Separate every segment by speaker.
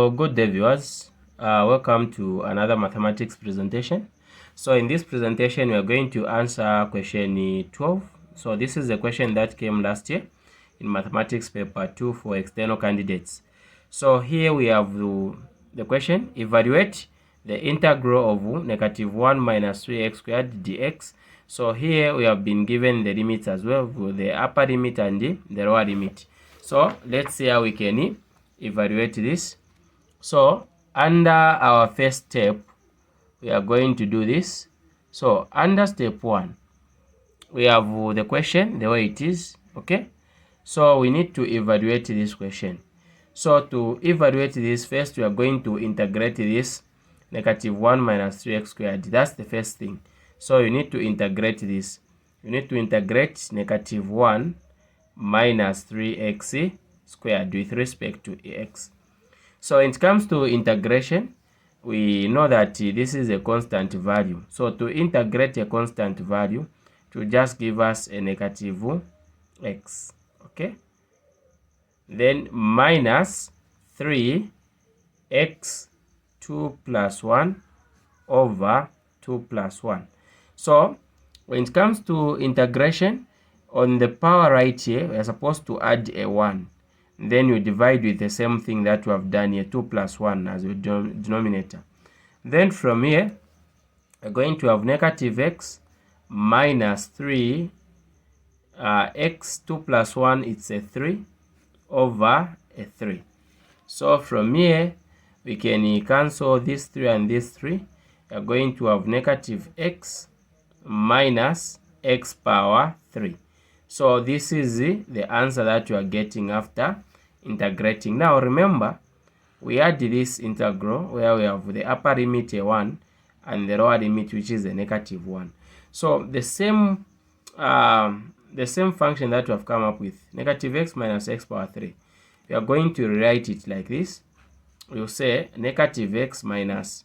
Speaker 1: So good day viewers, welcome to another mathematics presentation. So in this presentation we are going to answer question 12. So this is the question that came last year in mathematics paper 2 for external candidates. So here we have the question: evaluate the integral of -1 minus 3x squared dx. So here we have been given the limits as well, the upper limit and the lower limit. So let's see how we can evaluate this. So under our first step, we are going to do this. So under step 1, we have the question the way it is, okay? So we need to evaluate this question. So to evaluate this, first we are going to integrate this -1 minus 3x squared. That's the first thing. So you need to integrate this. You need to integrate -1 minus 3x squared with respect to x. So when it comes to integration, we know that this is a constant value. So to integrate a constant value, it will just give us a negative x, okay? Then minus 3x 2 plus 1 over 2 plus 1. So when it comes to integration, on the power right here, we are supposed to add a 1. Then you divide with the same thing that we have done here, 2 plus 1 as your denominator. Then from here, we're going to have negative x minus 3 x 2 plus 1, it's a 3 over a 3. So from here, we can cancel this 3 and this 3. We're going to have negative x minus x power 3. So this is the answer that you are getting after integrating. Now remember, we had this integral where we have the upper limit a 1 and the lower limit, which is a -1. So the same function that we have come up with, negative x minus x power 3, we are going to rewrite it like this. We'll say negative x minus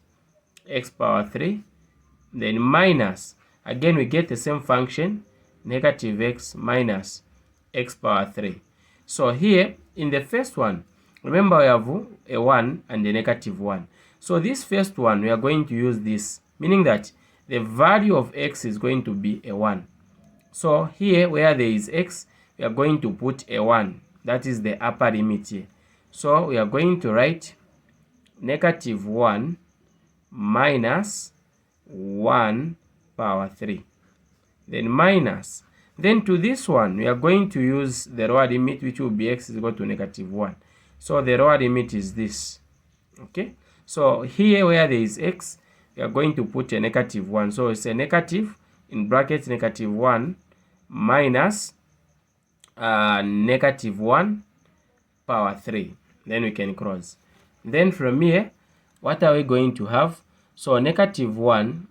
Speaker 1: x power 3, then minus, again we get the same function, negative x minus x power 3. So here in the first one, remember we have a 1 and a -1. So this first one, we are going to use this, meaning that the value of x is going to be a 1. So here where there is x, we are going to put a 1. That is the upper limit here. So we are going to write -1 minus 1 power 3. Then minus. Then to this one, we are going to use the lower limit, which will be x is equal to -1. So the lower limit is this. Okay? So here where there is x, we are going to put a -1. So it's a negative, in brackets, -1 minus -1 power 3. Then we can cross. Then from here, what are we going to have? So -1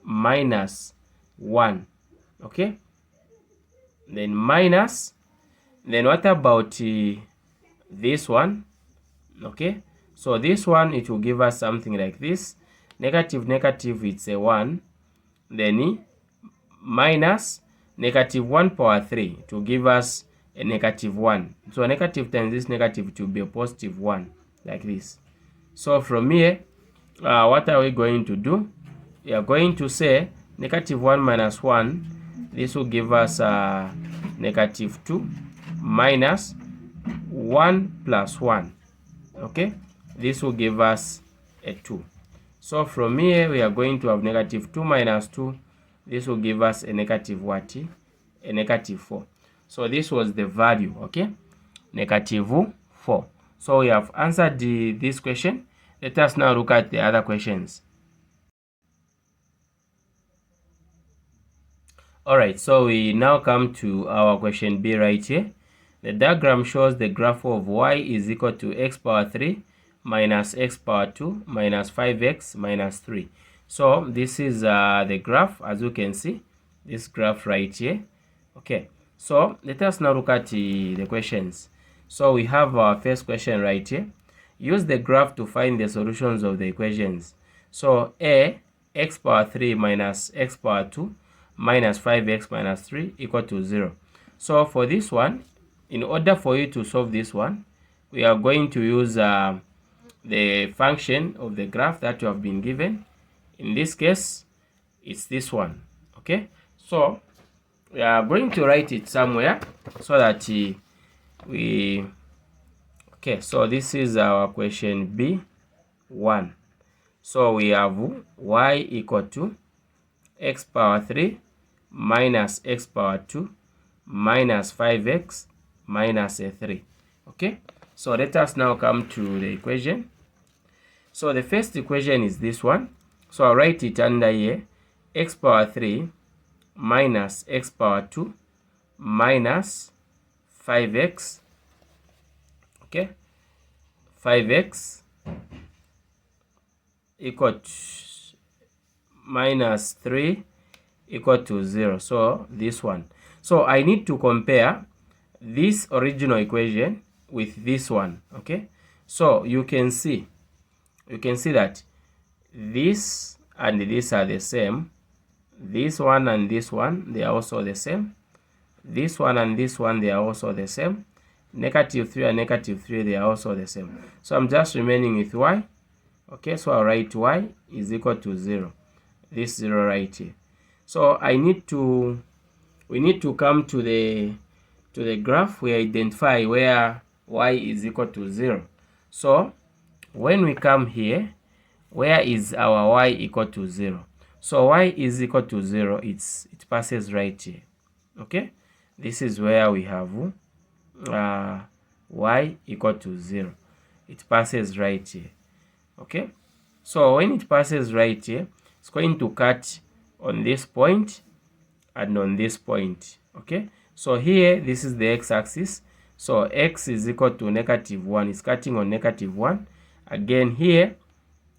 Speaker 1: minus 1. Okay? Then minus. Then what about this one? Okay? So this one, it will give us something like this. Negative, it's a 1. Then minus -1 power 3 to give us a -1. So negative times this negative, it will be a +1, like this. So from here, what are we going to do? We are going to say -1 minus 1. This will give us -2 minus 1 plus 1. Okay? This will give us a 2. So from here, we are going to have -2 minus 2. This will give us a negative what? A -4. So this was the value, okay? -4. So we have answered this question. Let us now look at the other questions. Alright, so we now come to our question B right here. The diagram shows the graph of y is equal to x power 3 minus x power 2 minus 5x minus 3. So this is the graph, as you can see, this graph right here. Okay, so let us now look at the questions. So we have our first question right here. Use the graph to find the solutions of the equations. So A, x power 3 minus x power 2 minus 5x minus 3 equal to 0. So for this one, in order for you to solve this one, we are going to use the function of the graph that you have been given. In this case, it's this one. Okay, so we are going to write it somewhere so that we okay, so this is our question B1. So we have y equal to x power 3 minus x power 2 minus 5x minus 3. Okay, so let us now come to the equation. So the first equation is this one. So I'll write it under here, x power 3 minus x power 2 minus 5x, okay, 5x equal to minus 3 equal to 0. So this one. So I need to compare this original equation with this one. Okay, so you can see that this and this are the same. This one and this one, they are also the same. This one and this one, they are also the same. Negative 3 and negative 3, they are also the same. So I'm just remaining with y. Okay, so I'll write y is equal to 0. This 0 right here. So we need to come to the graph. We identify where y is equal to 0. So when we come here, where is our y equal to 0? So y is equal to 0, it passes right here. Okay, this is where we have y equal to 0. It passes right here. Okay, so when it passes right here, it's going to cut on this point and on this point. Okay, so here this is the x-axis. So x is equal to negative 1. It's cutting on negative 1. Again here,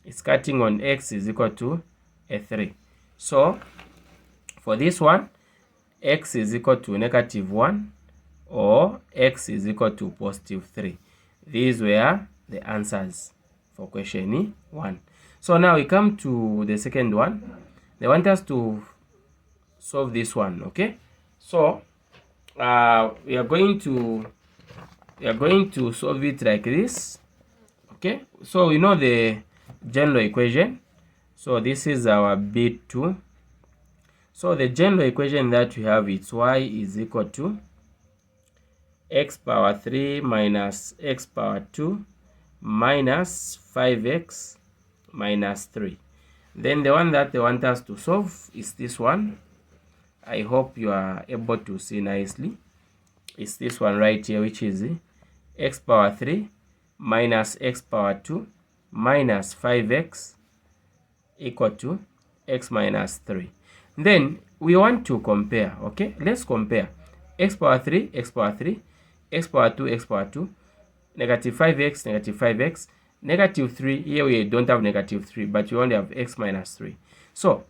Speaker 1: it's cutting on x is equal to a 3. So for this one, x is equal to negative 1 or x is equal to positive 3. These were the answers for question 1. So now we come to the second one. They want us to solve this one. Okay, so we are going to solve it like this. Okay, so we know the general equation. So this is our B2. So the general equation that we have, it's y is equal to x power 3 minus x power 2 minus 5x minus 3. Then the one that they want us to solve is this one. I hope you are able to see nicely. It's this one right here, which is x power 3 minus x power 2 minus 5x equal to x minus 3. Then we want to compare. Okay, let's compare x power 3, x power 3, x power 2, x power 2, negative 5x, negative 5x, negative 3. Here we don't have negative 3, but we only have x minus 3. So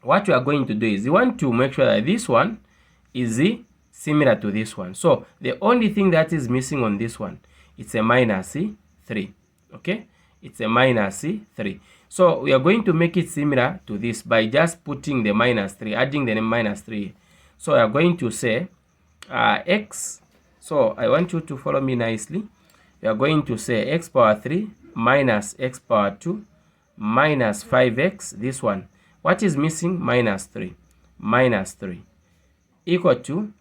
Speaker 1: what we are going to do is we want to make sure that this one is similar to this one. So the only thing that is missing on this one, it's a minus 3. Okay, it's a minus 3. So we are going to make it similar to this by just putting the minus 3, adding the minus 3. So we are going to say x. So I want you to follow me nicely. We are going to say x power 3 minus x power 2 minus 5x, this one. What is missing? Minus 3. Minus 3 equal to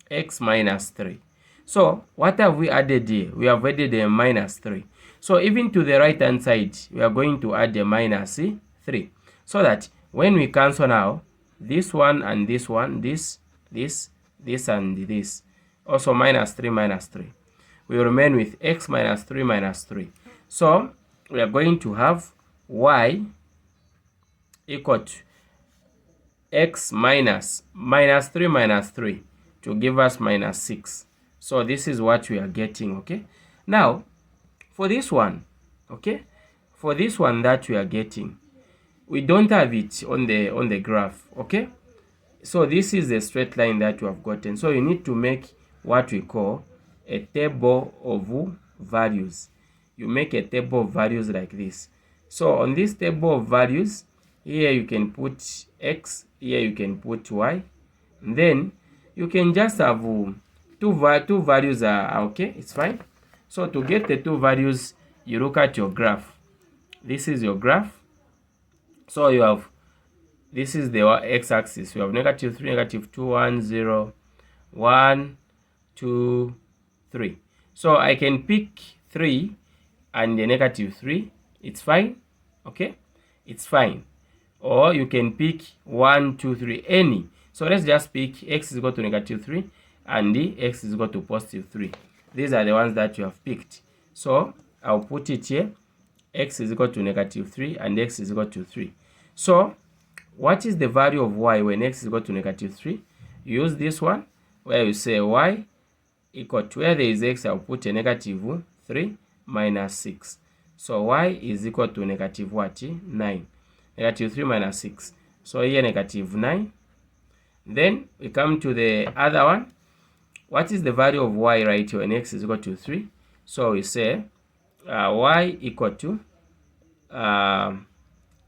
Speaker 1: x minus 3. So what have we added here? We have added a minus 3. So even to the right hand side, we are going to add a minus 3. So that when we cancel now, this one and this one, this and this, also minus 3 minus 3. We remain with x minus 3 minus 3. So we are going to have y equal to x minus 3 minus 3 to give us minus 6. So this is what we are getting. Okay, now for this one, okay, for this one that we are getting, we don't have it on the graph. Okay, so this is a straight line that we have gotten. So you need to make what we call a table of values. You make a table of values like this. So on this table of values, here you can put x, here you can put y, and then you can just have two values are okay, it's fine. So to get the two values, you look at your graph. This is your graph. So you have, this is the x-axis. You have -3, -2, 1, 0, 1, 2, 3. So I can pick 3 and the -3. It's fine. Okay, it's fine. Or you can pick 1, 2, 3, any. So let's just pick x is equal to -3 and the x is equal to +3. These are the ones that you have picked. So I'll put it here. X is equal to -3 and x is equal to 3. So what is the value of y when x is equal to -3? You use this one where you say y equal to, where there is x, I'll put a -3 minus 6. So y is equal to negative what? 9. -3 minus 6. So here -9. Then we come to the other one. What is the value of y right here when x is equal to 3? So we say y equal to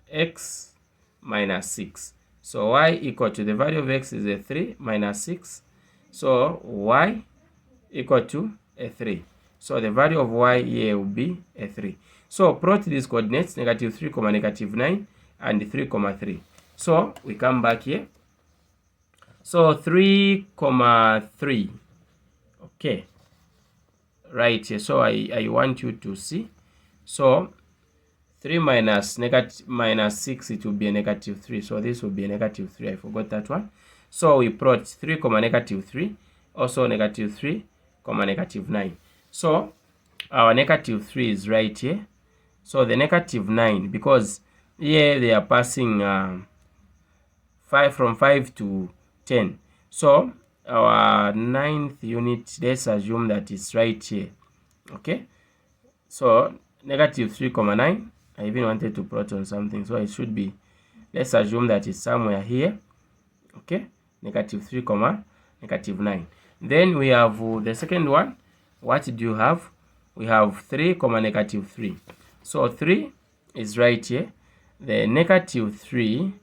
Speaker 1: x minus 6. So y equal to, the value of x is a 3 minus 6. So y equal to a 3. So the value of y here will be a 3. So plot these coordinates, -3, -9 and 3, 3. So we come back here. So 3, 3. Okay, right here. So I want you to see. So 3 minus 6, it will be a -3. So this will be a -3. I forgot that one. So we plot 3, -3, also -3, -9. So our -3 is right here. So the -9, because here they are passing 5 from 5 to 10. So our 9th unit, let's assume that it's right here. Okay, so -3, 9. I even wanted to plot on something, so it should be, let's assume that it's somewhere here. Okay, -3, -9. Then we have the second one. What do you have? We have 3, -3. So 3 is right here. The -3,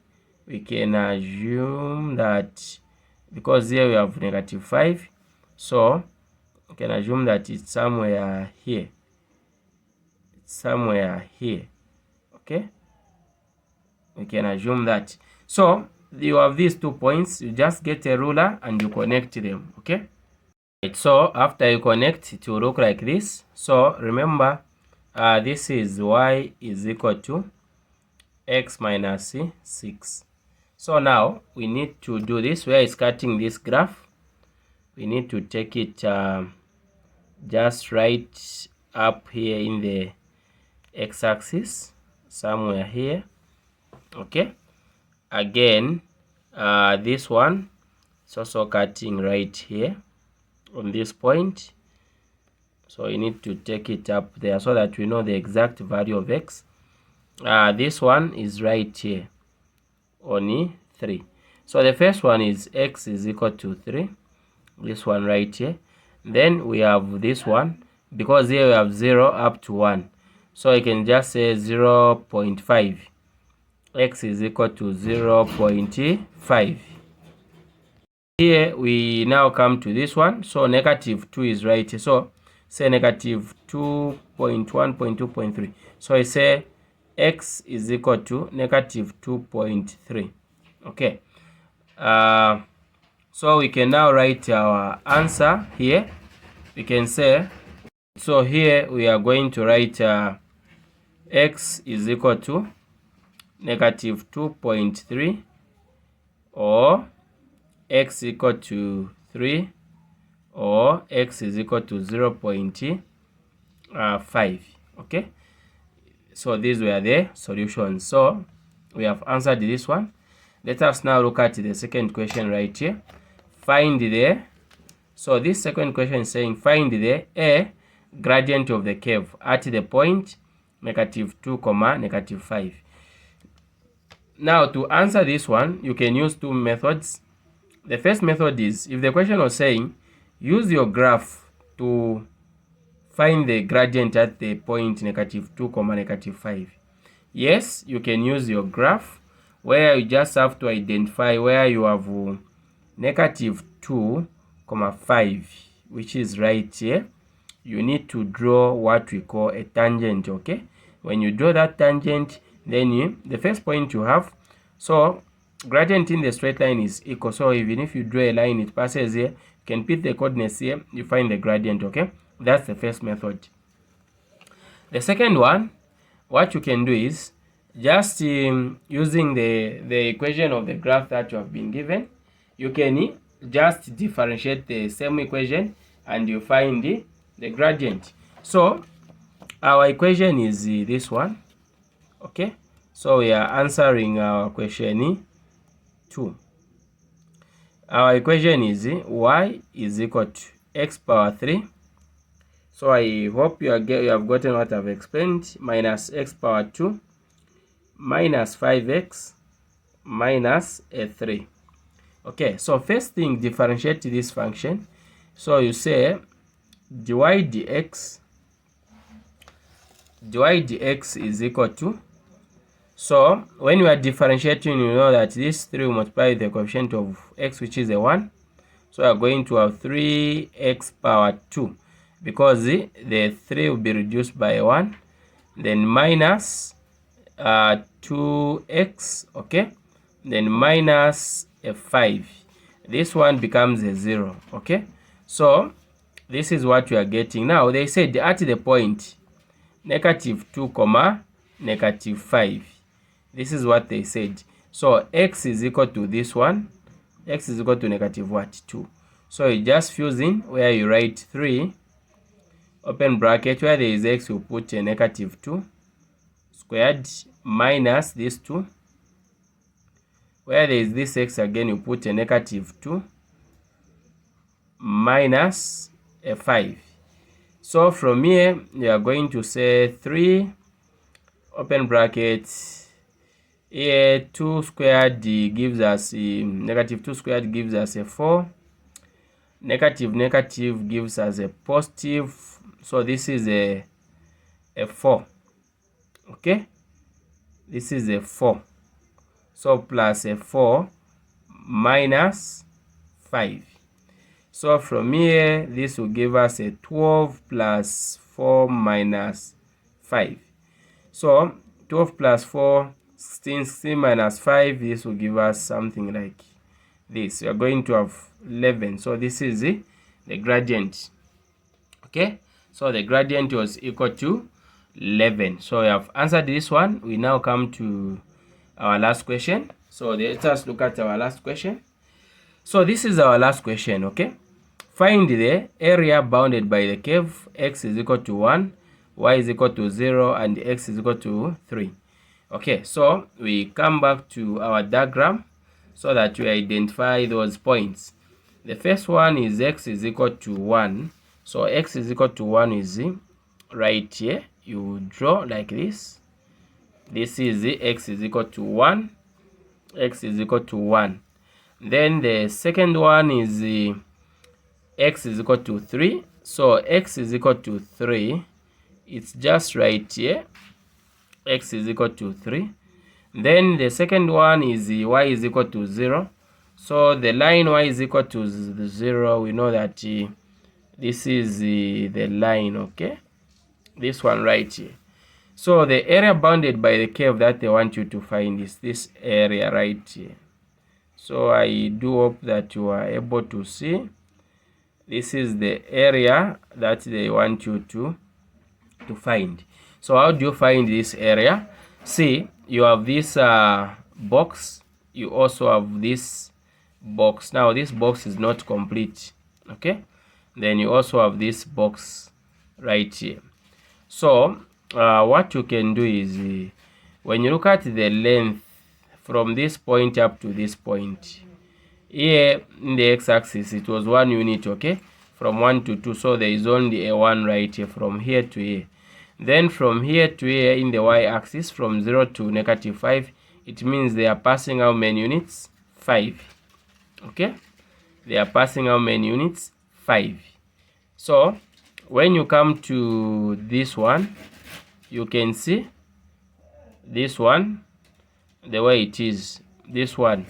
Speaker 1: we can assume that, because here we have -5, so we can assume that it's somewhere here. It's somewhere here. Okay, we can assume that. So you have these 2 points. You just get a ruler and you connect them. Okay, right. So after you connect, it will look like this. So remember, this is y is equal to x minus 6. So now we need to do this. Where is cutting this graph? We need to take it just right up here in the x-axis, somewhere here. Okay, again this one is also cutting right here on this point. So you need to take it up there so that we know the exact value of x. This one is right here, only 3. So the first one is x is equal to 3. This one right here. Then we have this one, because here we have 0 up to 1. So I can just say 0.5. X is equal to 0.5. Here we now come to this one. So -2 is right here. So say -2.1.2.3. So I say x is equal to -2.3. Okay. So we can now write our answer here. We can say, so here we are going to write x is equal to -2.3, or x equal to 3, or x is equal to 0.5. Okay, so these were the solutions. So we have answered this one. Let us now look at the second question right here. Find the, so this second question is saying find the a gradient of the curve at the point -2, -5. Now to answer this one, you can use 2 methods. The first method is, if the question was saying use your graph to find the gradient at the point -2, -5. Yes, you can use your graph, where you just have to identify where you have -2, 5, which is right here. you need to draw what we call a tangent. Okay, when you draw that tangent, then the first point you have, so gradient in the straight line is equal. So even if you draw a line, it passes here, you can put the coordinates here, you find the gradient. Okay, that's the first method. The second one, what you can do is just using the equation of the graph that you have been given, you can just differentiate the same equation and you find the gradient. So our equation is this one. Okay, so we are answering our question 2. Our equation is y is equal to x power 3. So I hope you have gotten what I've explained. Minus x power 2 minus 5x minus a 3. Okay, so first thing, differentiate this function. So you say dy dx is equal to, so when you are differentiating, you know that this 3 will multiply the coefficient of x, which is a 1. So we are going to have 3x power 2, because the 3 will be reduced by 1, then minus 2x, okay, then minus a 5. This one becomes a 0. Okay, so this is what we are getting. Now they said at the point -2 comma -5. This is what they said. So x is equal to this one, x is equal to -2. So you just fuse in where you write 3 open bracket, where there is x you put a -2 squared minus this 2, where there is this x again you put a -2 minus a 5. So from here you are going to say 3 open bracket, here 2 squared gives us -2 squared gives us a 4, negative gives us a positive, so this is a 4. Okay, this is a 4, so plus a 4 minus 5. So from here this will give us a 12 plus 4 minus 5. So 12 plus 4, 16 minus 5, this will give us something like this. We are going to have 11. So this is the gradient. Okay, so the gradient was equal to 11. So we have answered this one. We now come to our last question. So let us look at our last question. So this is our last question. Okay, find the area bounded by the curve x is equal to 1, y is equal to 0, and x is equal to 3. Okay, so we come back to our diagram so that we identify those points. The first one is x is equal to 1. So x is equal to 1 is right here. You draw like this. This is x is equal to 1. X is equal to 1. Then the second one is x is equal to 3. So x is equal to 3. It's just right here. X is equal to 3. Then the second one is y is equal to 0. So the line y is equal to 0, we know that this is the line. Okay, this one right here. So the area bounded by the curve that they want you to find is this area right here. So I do hope that you are able to see. This is the area that they want you to find. So how do you find this area? See, you have this box. You also have this box. Now this box is not complete. Okay, then you also have this box right here. So what you can do is when you look at the length from this point up to this point, here in the x-axis it was 1 unit. Okay, from 1 to 2, so there is only a 1 right here from here to here. Then from here to here in the y-axis, from 0 to -5, it means they are passing how many units? 5. Okay, they are passing how many units? 5. So when you come to this one, you can see this one the way it is. This one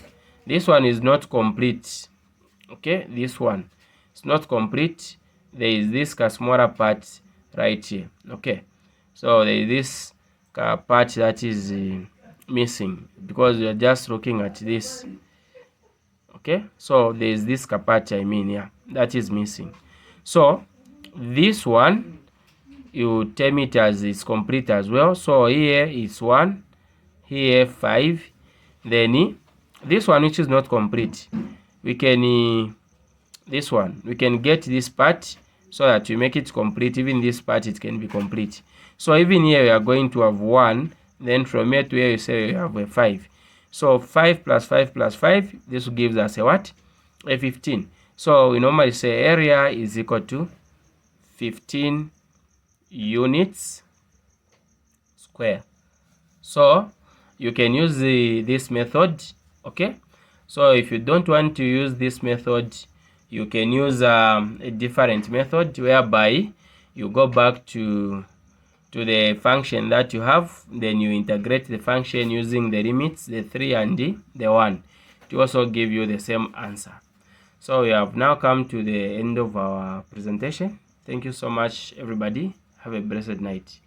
Speaker 1: is not complete. Okay, this one is not complete. there is this smaller part right here. Okay, so there is this part that is missing because we are just looking at this. Okay, so there is this part, I mean, yeah, that is missing. So this one, you term it as is complete as well. So here is 1, here 5, then this one which is not complete, we can this one we can get this part so that we make it complete. Even this part, it can be complete. So even here we are going to have 1, then from here to here you say we have a 5. So 5 plus 5 plus 5, this gives us a what? A 15. So we normally say area is equal to 15 units square. So you can use this method. Okay, so if you don't want to use this method, you can use a different method whereby you go back to the function that you have, then you integrate the function using the limits, the 3 and the 1, to also give you the same answer. So we have now come to the end of our presentation. Thank you so much, everybody. Have a blessed night.